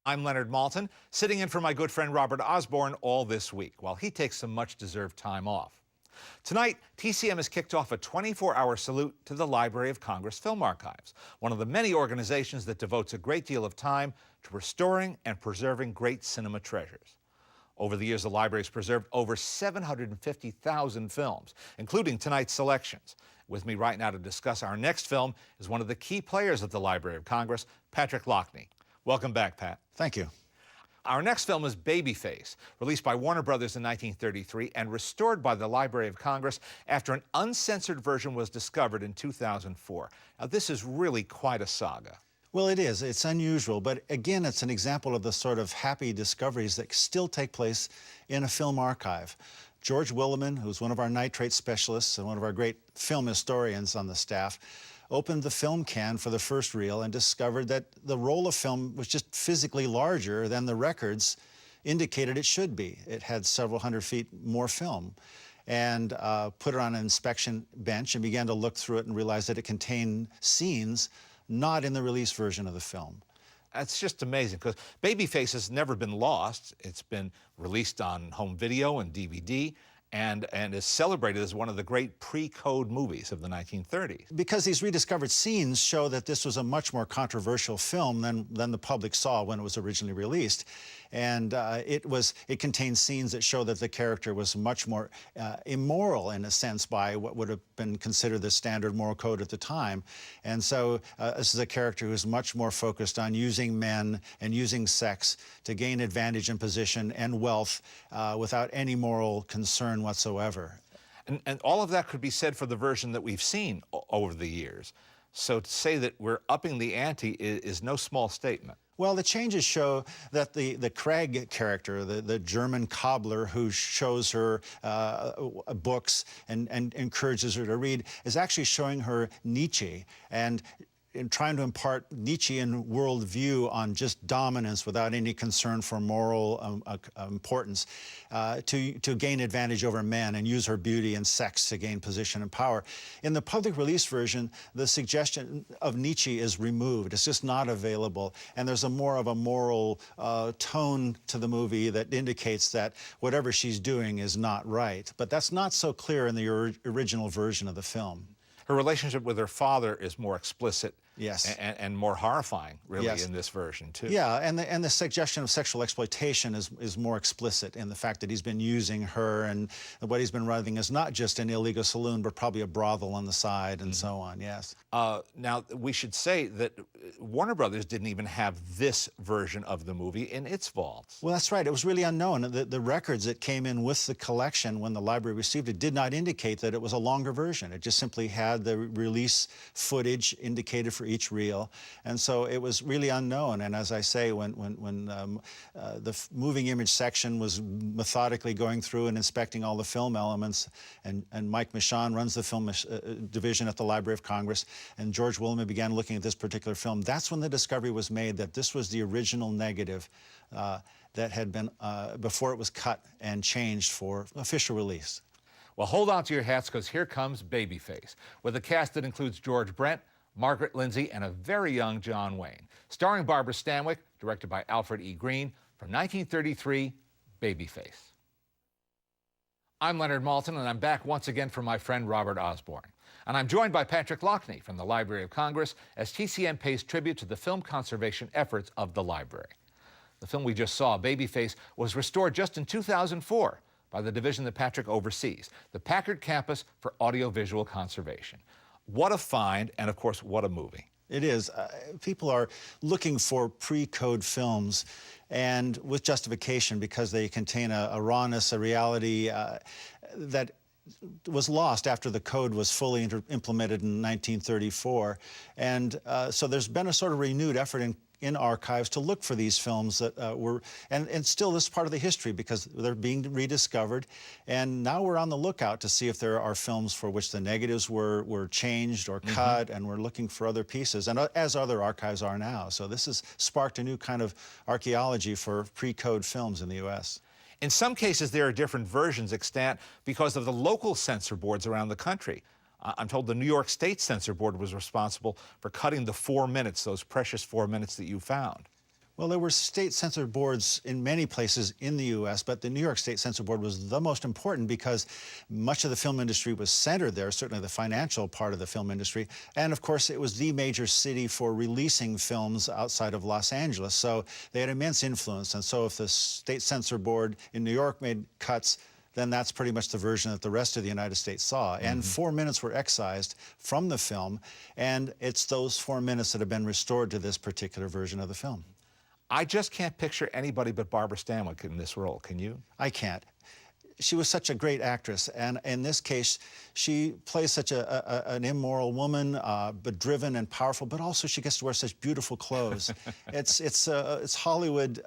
I'm Leonard Maltin, sitting in for my good friend Robert Osborne all this week, while he takes some much-deserved time off. Tonight, TCM has kicked off a 24-hour salute to the Library of Congress Film Archives, one of the many organizations that devotes a great deal of time to restoring and preserving great cinema treasures. Over the years, the library has preserved over 750,000 films, including tonight's selections. With me right now to discuss our next film is one of the key players at the Library of Congress, Patrick Lockney. Welcome back, Pat. Thank you. Our next film is Babyface, released by Warner Brothers in 1933 and restored by the Library of Congress after an uncensored version was discovered in 2004. Now, this is really quite a saga. Well, it is. It's unusual, but again, it's an example of the sort of happy discoveries that still take place in a film archive. George Willeman, who's one of our nitrate specialists and one of our great film historians on the staff, opened the film can for the first reel and discovered that the roll of film was just physically larger than the records indicated it should be. It had several hundred feet more film, and put it on an inspection bench and began to look through it and realized that it contained scenes not in the release version of the film. That's just amazing, because Babyface has never been lost. It's been released on home video and DVD, and is celebrated as one of the great pre-code movies of the 1930s. Because these rediscovered scenes show that this was a much more controversial film than the public saw when it was originally released. And it contained scenes that show that the character was much more immoral, in a sense, by what would have been considered the standard moral code at the time. And so this is a character who's much more focused on using men and using sex to gain advantage and position and wealth without any moral concern whatsoever. And all of that could be said for the version that we've seen over the years. So to say that we're upping the ante is no small statement. Well, the changes show that the Craig character, the German cobbler who shows her books and encourages her to read, is actually showing her Nietzsche and in trying to impart Nietzschean worldview on just dominance without any concern for moral importance, to gain advantage over men and use her beauty and sex to gain position and power. In the public release version, the suggestion of Nietzsche is removed. It's just not available. And there's more of a moral tone to the movie that indicates that whatever she's doing is not right. But that's not so clear in the original version of the film. Her relationship with her father is more explicit. Yes. And more horrifying, really, yes. in this version, too. Yeah, and the suggestion of sexual exploitation is more explicit in the fact that he's been using her, and what he's been running is not just an illegal saloon, but probably a brothel on the side, and so on, yes. Now, we should say that Warner Brothers didn't even have this version of the movie in its vaults. Well, that's right. It was really unknown. The records that came in with the collection when the library received it did not indicate that it was a longer version. It just simply had the release footage indicated for each reel, and so it was really unknown. And as I say, when the moving image section was methodically going through and inspecting all the film elements, and Mike Michon runs the film division at the Library of Congress, and George Willeman began looking at this particular film, that's when the discovery was made that this was the original negative that had been before it was cut and changed for official release. Well, hold on to your hats, because here comes Babyface, with a cast that includes George Brent, Margaret Lindsay, and a very young John Wayne. Starring Barbara Stanwyck, directed by Alfred E. Green, from 1933, Babyface. I'm Leonard Maltin, and I'm back once again for my friend Robert Osborne. And I'm joined by Patrick Lockney from the Library of Congress as TCM pays tribute to the film conservation efforts of the library. The film we just saw, Babyface, was restored just in 2004 by the division that Patrick oversees, the Packard Campus for Audiovisual Conservation. What a find, and of course, what a movie. It is. People are looking for pre-code films, and with justification, because they contain a rawness, a reality that was lost after the code was fully implemented in 1934. And so there's been a sort of renewed effort in archives to look for these films that were, and still this is part of the history because they're being rediscovered. And now we're on the lookout to see if there are films for which the negatives were changed or cut, and we're looking for other pieces, and as other archives are now. So this has sparked a new kind of archaeology for pre-code films in the U.S. In some cases, there are different versions extant because of the local censor boards around the country. I'm told the New York State Censor Board was responsible for cutting the 4 minutes, those precious 4 minutes that you found. Well, there were state censor boards in many places in the U.S., but the New York State Censor Board was the most important because much of the film industry was centered there, certainly the financial part of the film industry. And of course, it was the major city for releasing films outside of Los Angeles. So they had immense influence. And so if the State Censor Board in New York made cuts, then that's pretty much the version that the rest of the United States saw. And 4 minutes were excised from the film, and it's those 4 minutes that have been restored to this particular version of the film. I just can't picture anybody but Barbara Stanwyck in this role. Can you? I can't. She was such a great actress, and in this case, she plays such an immoral woman, but driven and powerful, but also she gets to wear such beautiful clothes. It's Hollywood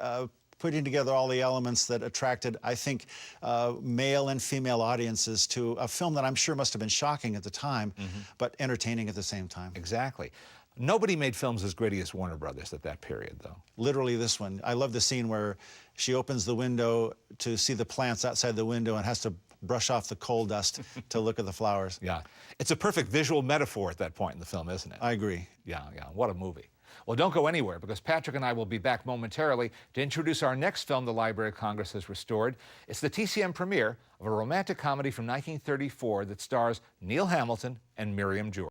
putting together all the elements that attracted, I think, male and female audiences to a film that I'm sure must have been shocking at the time, but entertaining at the same time. Exactly. Nobody made films as gritty as Warner Brothers at that period, though. Literally this one. I love the scene where she opens the window to see the plants outside the window and has to brush off the coal dust to look at the flowers. Yeah. It's a perfect visual metaphor at that point in the film, isn't it? I agree. Yeah. What a movie. Well, don't go anywhere, because Patrick and I will be back momentarily to introduce our next film the Library of Congress has restored. It's the TCM premiere of a romantic comedy from 1934 that stars Neil Hamilton and Miriam George.